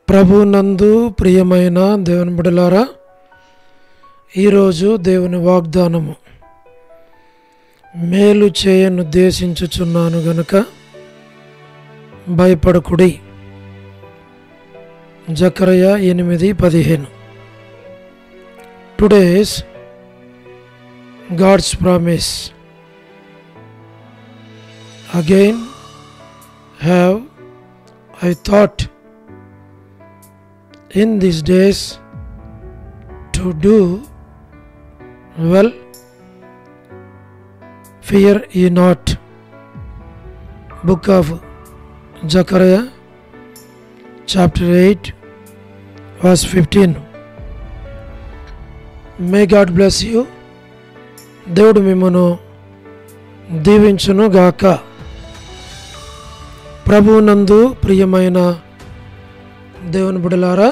ప్రభునందు ప్రియమైన దేవుని బిడ్డలారా, ఈరోజు దేవుని వాగ్దానము, మేలు చేయనుద్దేశించుచున్నాను గనుక భయపడకుడి. జకర్యా 8:15. Today's God's promise. Again have I thought in these days to do well, fear ye not. Book of Zechariah chapter 8 verse 15. May God bless you. దేవుడు మిమ్మను దీవించును గాక. ప్రభువునందు ప్రియమైన దేవుని బిడ్డలారా,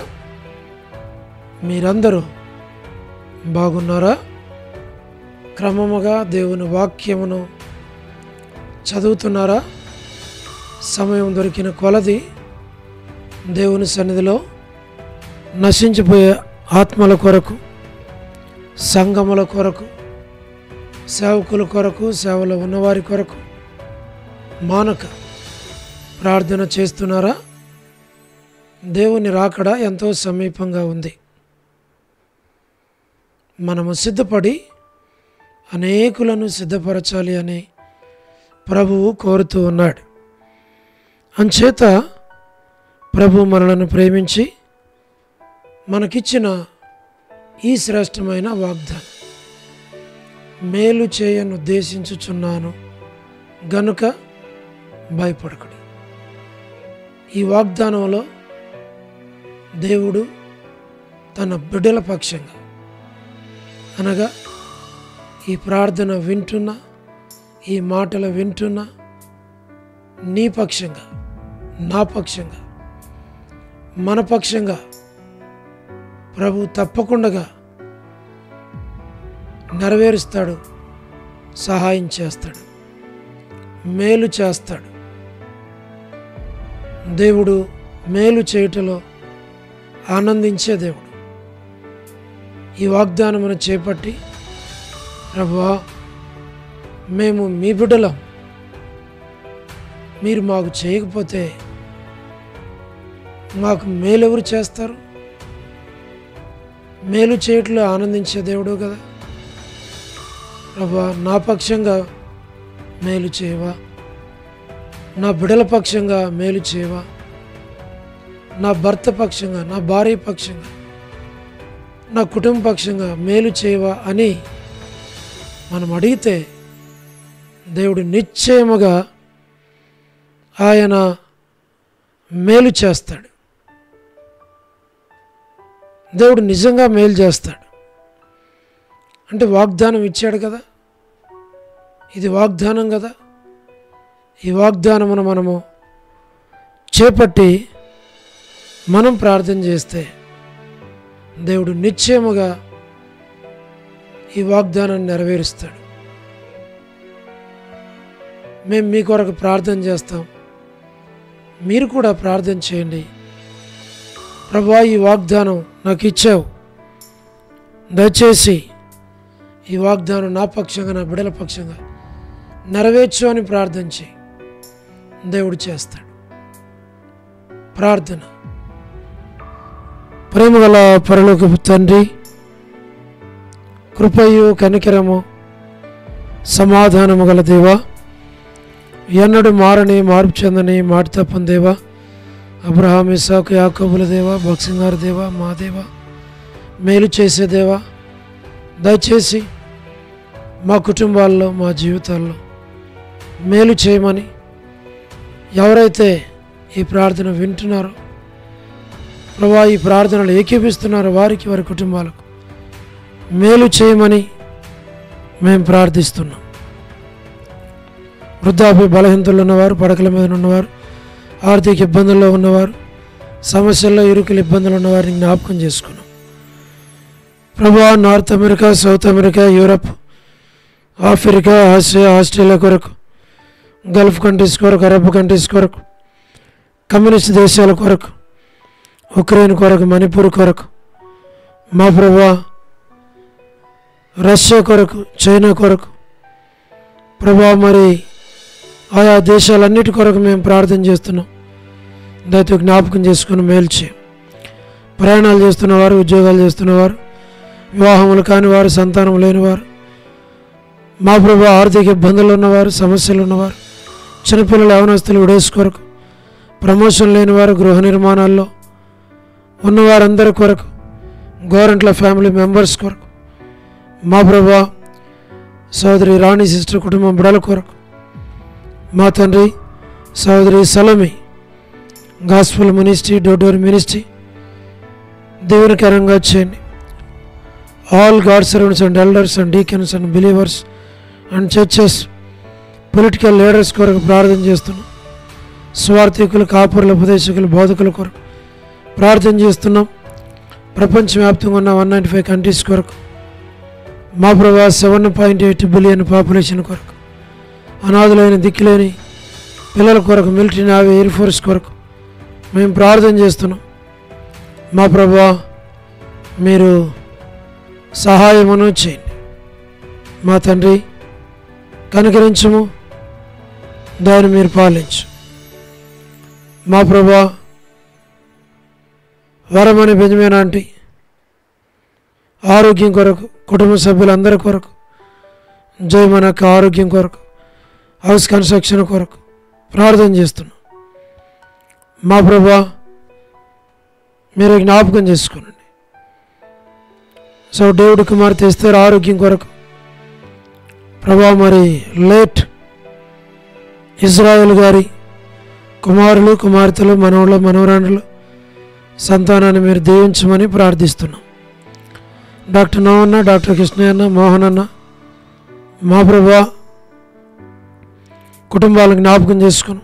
మీరందరూ బాగున్నారా? క్రమముగా దేవుని వాక్యమును చదువుతున్నారా? సమయం దొరికిన కొలది దేవుని సన్నిధిలో నశించిపోయే ఆత్మల కొరకు, సంఘముల కొరకు, సేవకుల కొరకు, సేవలో ఉన్నవారి కొరకు మానక ప్రార్థన చేస్తున్నారా? దేవుని రాకడ ఎంతో సమీపంగా ఉంది. మనము సిద్ధపడి అనేకులను సిద్ధపరచాలి అని ప్రభువు కోరుతూ ఉన్నాడు. అంచేత ప్రభు మనలను ప్రేమించి మనకిచ్చిన ఈ శ్రేష్టమైన వాగ్దానం, మేలు చేయనుద్దేశించుచున్నాను గనుక భయపడకుడి. ఈ వాగ్దానంలో దేవుడు తన బిడ్డల పక్షంగా, అనగా ఈ ప్రార్థన వింటున్న, ఈ మాటలు వింటున్న నీ పక్షంగా, నా పక్షంగా, మన పక్షంగా ప్రభు తప్పకుండా నెరవేరుస్తాడు, సహాయం చేస్తాడు, మేలు చేస్తాడు. దేవుడు మేలు చేయటంలో ఆనందించే దేవుడు. ఈ వాగ్దానమును చేపట్టి, ప్రభువా మేము మీ బిడ్డలం, మీరు మాకు చేయకపోతే మాకు మేలు ఎవరు చేస్తారు? మేలు చేయటంలో ఆనందించే దేవుడు కదా. ప్రభువా నా పక్షంగా మేలు చేయవా, నా బిడ్డల పక్షంగా మేలు చేయవా, నా భర్త పక్షంగా, నా భార్య పక్షంగా, నా కుటుంబ పక్షంగా మేలు చేయవా అని మనం అడిగితే దేవుడు నిశ్చయముగా ఆయన మేలు చేస్తాడు. దేవుడు నిజంగా మేలు చేస్తాడు. అంటే వాగ్దానం ఇచ్చాడు కదా, ఇది వాగ్దానం కదా. ఈ వాగ్దానమును మనము చేపట్టి మనం ప్రార్థన చేస్తే దేవుడు నిశ్చయముగా ఈ వాగ్దానాన్ని నెరవేరుస్తాడు. మేము మీ కొరకు ప్రార్థన చేస్తాం, మీరు కూడా ప్రార్థన చేయండి. ప్రభువా ఈ వాగ్దానం నాకు ఇచ్చావు, దయచేసి ఈ వాగ్దానం నా పక్షంగా, నా బిడ్డల పక్షంగా నెరవేర్చు అని ప్రార్థన చేయి. దేవుడు చేస్తాడు. ప్రార్థన. ప్రేమగల పరలోకపు తండ్రి, కృపయు కనికరము సమాధానము గల దేవా, ఎన్నడూ మారని, మార్పు చెందని, మాట తప్పని దేవా, అబ్రహాం, ఇస్సాకు, యాకోబుల దేవా, భక్సింగారు దేవా, మా దేవా, మేలు చేసే దేవా, దయచేసి మా కుటుంబాల్లో, మా జీవితాల్లో మేలు చేయమని, ఎవరైతే ఈ ప్రార్థన వింటున్నారో ప్రభువా, ఈ ప్రార్థనలు ఏకీపిస్తున్నారో వారికి, వారి కుటుంబాలకు మేలు చేయమని మేము ప్రార్థిస్తున్నాం. వృద్ధాప్య బలహీనతలు ఉన్నవారు, పడకల మీద ఉన్నవారు, ఆర్థిక ఇబ్బందుల్లో ఉన్నవారు, సమస్యల్లో ఇరుకుల ఇబ్బందులు ఉన్నవారిని జ్ఞాపకం చేసుకున్నాం. ప్రభువా, north America, south America, Europe, Africa, Asia, Australia కొరకు, గల్ఫ్ కంట్రీస్ కొరకు, అరబ్ కంట్రీస్ కొరకు, కమ్యూనిస్ట్ దేశాల కొరకు, ఉక్రెయిన్ కొరకు, మణిపూర్ కొరకు, మా ప్రభువా రష్యా కొరకు, చైనా కొరకు ప్రభువా, మరి ఆయా దేశాలన్నిటి కొరకు మేము ప్రార్థన చేస్తున్నాం. దయతో జ్ఞాపకం చేసుకుని మేలు చేయం. ప్రయాణాలు చేస్తున్నవారు, ఉద్యోగాలు చేస్తున్నవారు, వివాహములు కాని వారు, సంతానం లేనివారు, మా ప్రభు ఆర్థిక ఇబ్బందులు ఉన్నవారు, సమస్యలు ఉన్నవారు, చిన్నపిల్లల యవనస్తులు విడేసు కొరకు, ప్రమోషన్ లేనివారు, గృహ నిర్మాణాల్లో ఉన్నవారందరి కొరకు, గోరంట్ల ఫ్యామిలీ మెంబర్స్ కొరకు, మా ప్రభు సోదరి రాణి సిస్టర్ కుటుంబం బిడల కొరకు, మా తండ్రి సోదరి సలమి గాస్పుల్ మినిస్ట్రీ, డోర్ మినిస్ట్రీ దేవునికరంగా చేయండి. All God servants and elders and deacons and believers and churches, political leaders కొరకు ప్రార్థన చేస్తున్నాం. స్వార్థికులు, కాపురుల, ఉపదేశకులు, బోధకుల కొరకు ప్రార్థన చేస్తున్నాం. ప్రపంచవ్యాప్తంగా ఉన్న 195 కంట్రీస్ కొరకు, మా ప్రభా 7.8 బిలియన్ పాపులేషన్ కొరకు, అనాథులైన దిక్కులేని పిల్లల కొరకు, మిలిటరీ, నేవీ, ఎయిర్ ఫోర్స్ కొరకు మేము ప్రార్థన చేస్తున్నాం. మా ప్రభా మీరు సహాయమును చేయండి. మా తండ్రి కనికరించము, దాన్ని మీరు పాలించు. మా ప్రభా వరమని బెంజమిన్ ఆంటీ ఆరోగ్యం కొరకు, కుటుంబ సభ్యులందరి కొరకు, జయమనక్క ఆరోగ్యం కొరకు, హౌస్ కన్స్ట్రక్షన్ కొరకు ప్రార్థన చేస్తున్నాం. మా ప్రభా మీరు జ్ఞాపకం చేసుకోండి. సో దేవుడి కుమార్తె ఎస్తేర్ ఆరోగ్యం కొరకు ప్రభా, మరి లేట్ ఇజ్రాయెల్ గారి కుమారులు, కుమార్తెలు, మనవళ్ళు, మనవరాండ్రులు సంతానాన్ని మీరు దీవించమని ప్రార్థిస్తున్నాం. డాక్టర్ నవన్న, డాక్టర్ కృష్ణయ్యన్న, మోహన్ అన్న, మా ప్రభా కుటుంబాలను జ్ఞాపకం చేసుకుని,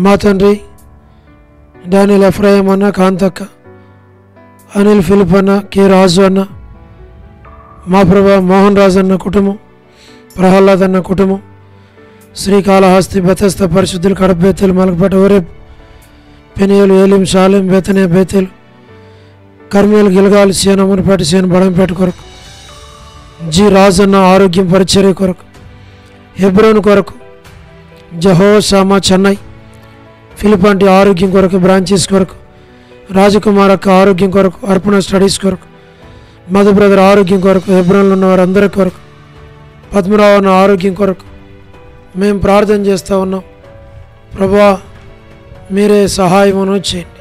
మా తండ్రి డానియల్ ఎఫ్రాయిం అన్న, కాంతక్క, అనిల్ ఫిలిప్ అన్న, కె రాజు అన్న, మా ప్రభా మోహన్ రాజు అన్న కుటుంబం, ప్రహ్లాద్ అన్న కుటుంబం, శ్రీకాళహస్తి, బెతస్త పరిశుద్ధులు, కడప, బేతేలు, మలకపేట, ఓరేప్, పెనియలు, ఏలిం, షాలేం, బేతనియా, బేతేలు, కర్మేలు, గిలగాలు, సీనమ్మనపేట, సీన బడంపేట కొరకు, జి రాజు అన్న ఆరోగ్యం పరిచర్య కొరకు, హెబ్రోన్ కొరకు, జహోషామా చెన్నై, ఫిలిపాంటి ఆరోగ్యం కొరకు, బ్రాంచెస్ కొరకు, రాజకుమార్ అక్క ఆరోగ్యం కొరకు, అర్పణ స్టడీస్ కొరకు, మధు బ్రదర్ ఆరోగ్యం కొరకు, హెబ్రోన్లో ఉన్న వారందరి కొరకు, పద్మరావు అన్న ఆరోగ్యం కొరకు మేము ప్రార్థన చేస్తూ ఉన్నాం. ప్రభువా మీరే సహాయమును చేయండి.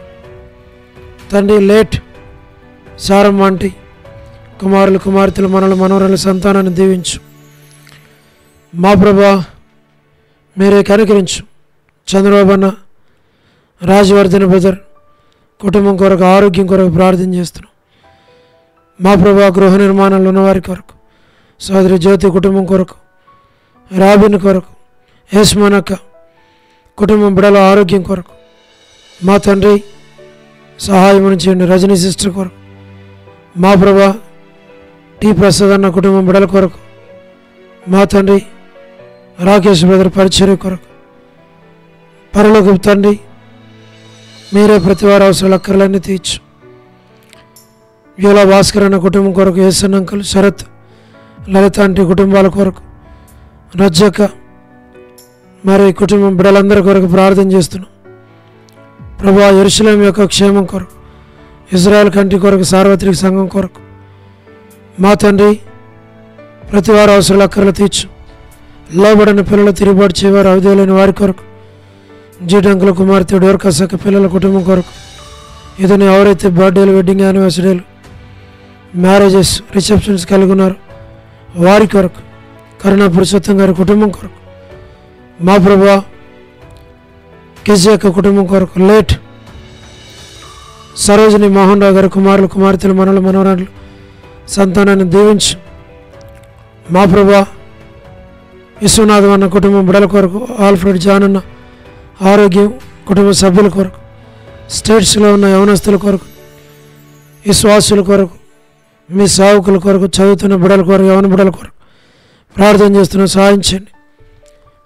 తండ్రి లేట్ సారమ్మ ఆంటీ కుమారులు, కుమార్తెలు, మనలు, మనవరాల సంతానాన్ని దీవించు. మా ప్రభువా మీరే కనికరించు. చంద్రబాబు అన్న, రాజవర్ధన్ బ్రదర్ కుటుంబం కొరకు, ఆరోగ్యం కొరకు ప్రార్థన చేస్తున్నాం. మా ప్రభువా గృహ నిర్మాణాలు ఉన్నవారి కొరకు, సోదరి జ్యోతి కుటుంబం కొరకు, రాబిన్ కొరకు, యశ్మనక్క కుటుంబం బిడల ఆరోగ్యం కొరకు మా తండ్రి సహాయం చేయండి. రజనీ సిస్టర్ కొరకు, మా ప్రభా టి ప్రసాద్ అన్న కుటుంబం బిడల కొరకు, మా తండ్రి రాకేష్ బ్రదర్ పరిచర్య కొరకు, పరలోకపు తండ్రి మీరే ప్రతివారి అవసరాలు అక్కర్లన్నీ తీర్చు. యోలా భాస్కర్ అన్న కుటుంబం కొరకు, ఏసన్ అంకుల్, శరత్, లలిత ఆంటీ కుటుంబాల కొరకు, రజ్జక్క మరి కుటుంబం బిడ్డలందరి కొరకు ప్రార్థన చేస్తున్నాం. ప్రభువా యెరూషలేము యొక్క క్షేమం కొరకు, ఇజ్రాయెల్ కంట్రీ కొరకు, సార్వత్రిక సంఘం కొరకు మా తండ్రి ప్రతివారి అవసరాలు అక్కర్లు తీర్చు. లోబడిన పిల్లలు, తిరుగుబాటు చేయవారు, అవిధేయులైన వారి కొరకు, జీటంకుల కుమార్తె డోర్కసక పిల్లల కుటుంబం కొరకు, ఇదని ఎవరైతే బర్త్డేలు, వెడ్డింగ్ యానివర్సరీలు, మ్యారేజెస్, రిసెప్షన్స్ కలిగి ఉన్నారో వారి కొరకు, కరుణా పురుషోత్తం గారి కుటుంబం కొరకు, మా ప్రభువా కేజీ యొక్క కుటుంబం కొరకు, లేట్ సరోజిని మోహన్ రావు గారి కుమారులు, కుమార్తెలు, మనలు, మనవరాళ్ళు సంతానాన్ని దీవించు. మా ప్రభువా విశ్వనాథం అన్న కుటుంబం బిడల కొరకు, ఆల్ఫ్రెడ్ జాన్ అన్న ఆరోగ్యం కుటుంబ సభ్యుల కొరకు, స్టేట్స్లో ఉన్న యవనస్తుల కొరకు, విశ్వాసుల కొరకు, మీ సేవకుల కొరకు, చదువుతున్న బిడల కొరకు, యవన బిడల కొరకు ప్రార్థన చేస్తున్న సహాయం చేయండి.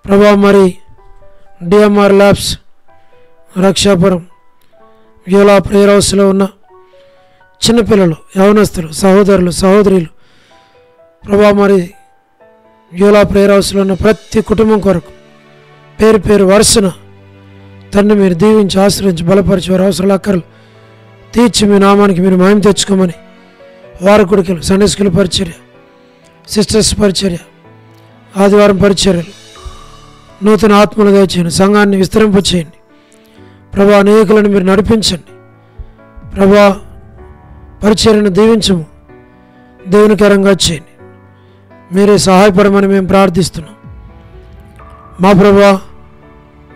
ప్రభా మరి డిఎంఆర్ ల్యాబ్స్, రక్షాపురం వ్యూలా ప్రేయర్ హౌస్లో ఉన్న చిన్నపిల్లలు, యవనస్తులు, సహోదరులు, సహోదరులు ప్రభా, మరి వ్యూలా ప్రేయర్ హౌస్లో ఉన్న ప్రతి కుటుంబం కొరకు పేరు పేరు వరుసన తండ్రి మీరు దీవించి ఆశ్రయించి బలపరిచి వారి అవసరాలు అక్కర్లు తీర్చి మీ నామానికి మీరు మహిమ తెచ్చుకోమని వారి కొడుకులు, సండే స్కూల్ పరిచర్య, సిస్టర్స్ పరిచర్య, ఆదివారం పరిచర్యలు నూతన ఆత్మలు దయచేయండి. సంఘాన్ని విస్తరింపచేయండి ప్రభా. అనేకులను మీరు నడిపించండి ప్రభా. పరిచర్యను దీవించము, దేవునికరంగా చేయండి. మీరే సహాయపడమని మేము ప్రార్థిస్తున్నాం. మా ప్రభా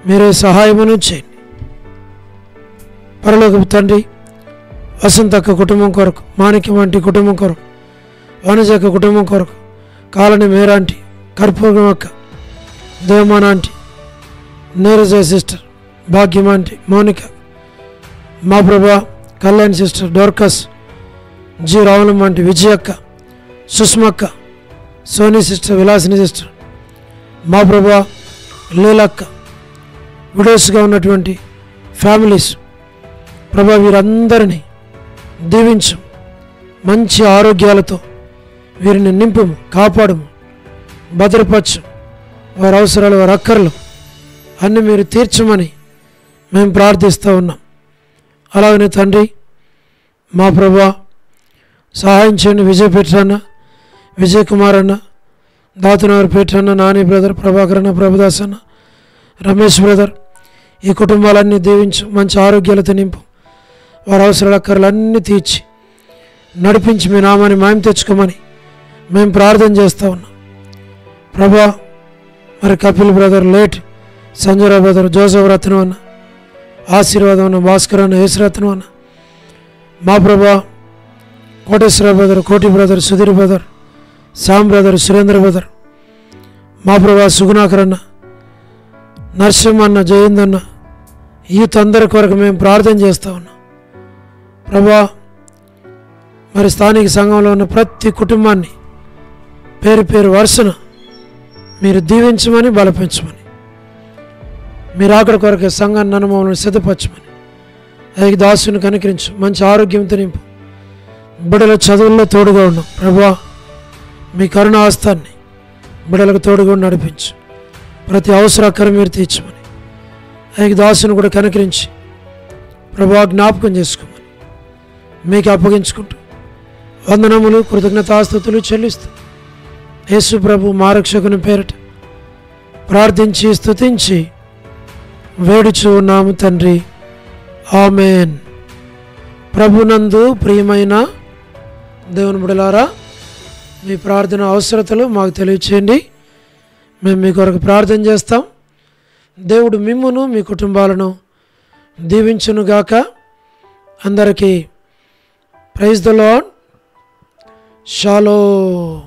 మీరే సహాయమును చేయండి. పరలోకపు తండ్రి, వసంతక్క కుటుంబం కొరకు, మాణిక్యం వంటి కుటుంబం కొరకు, వనజక్క కుటుంబం కొరకు, కాలనీ మేరాంటి, కర్పూరం అక్క, దేవమాన ఆంటీ, నీరజ సిస్టర్, భాగ్యం ఆంటీ, మౌనిక, మా ప్రభా కళ్యాణ్ సిస్టర్, డోర్కస్, జి రావులం వంటి, విజయక్క, సుష్మక్క, సోనీ సిస్టర్, విలాసిని సిస్టర్, మా ప్రభా లీలక్క, విడోస్గా ఉన్నటువంటి ఫ్యామిలీస్ ప్రభా, వీరందరినీ దీవించు. మంచి ఆరోగ్యాలతో వీరిని నింపుము, కాపాడుము, భద్రపరచు. వారి అవసరాలు, వారి అక్కర్లు అన్నీ మీరు తీర్చమని మేము ప్రార్థిస్తూ ఉన్నాం. అలాగనే తండ్రి మా ప్రభా సహాయం చేయండి. విజయ్ పెట్టన్న, విజయ్ కుమార్ అన్న, దాతునగర్ పెట్టన్న, నాని బ్రదర్, ప్రభాకర్ అన్న, ప్రభుదాస్ అన్న, రమేష్ బ్రదర్, ఈ కుటుంబాలన్నీ దీవించు. మంచి ఆరోగ్యాలతో నింపు. వారి అవసరాల అక్కర్లన్నీ తీర్చి నడిపించి మీ నామాన్ని మహిమ తెచ్చుకోమని మేము ప్రార్థన చేస్తూ ఉన్నాం ప్రభా. మరి Kapil brother, late Sanjayarao brother, Joseph Ratnam అన్న, ఆశీర్వాదం అన్న, భాస్కర్ అన్న, యేసురత్నం అన్న, మా Prabha Koteswara brother, Koti brother, Sudheer brother, Shyam brother, Surendra brother, మా ప్రభా సుగుణాకర్ అన్న, నరసింహ అన్న, జయంద్ అన్న, యూత్ అందరి కొరకు మేము ప్రార్థన చేస్తూ ఉన్నాం ప్రభా. మరి స్థానిక సంఘంలో ఉన్న ప్రతి కుటుంబాన్ని పేరు పేరు వరుసన మీరు దీవించమని, బలపించమని, మీరు అక్కడ కొరకే సంఘాన్ని అనుభవాలను సిద్ధపరచమని, అది దాసుని కనికరించు. మంచి ఆరోగ్యంతో నింపు. బిడ్డల చదువుల్లో తోడుగా ఉన్నాం ప్రభా. మీ కరుణ హస్తాన్ని బిడ్డలకు తోడుగా నడిపించు. ప్రతి అవసరాకరం మీరు తీర్చమని, అది దాసుని కూడా కనికరించి ప్రభా జ్ఞాపకం చేసుకోమని మీకు అప్పగించుకుంటూ వందనములు, కృతజ్ఞతాస్తుతులు చెల్లిస్తూ యేసు ప్రభు మా రక్షకుని పేరిట ప్రార్థించి స్తుతించి వేడుచు ఉన్నాము తండ్రి. ఆమేన్. ప్రభునందు ప్రియమైన దేవుని బిడ్డలారా, మీ ప్రార్థన అవసరతలు మాకు తెలియచేయండి. మేము మీ కొరకు ప్రార్థన చేస్తాం. దేవుడు మిమ్మును మీ కుటుంబాలను దీవించునుగాక. అందరికీ ప్రైజ్ ద లార్డ్. షాలోమ్.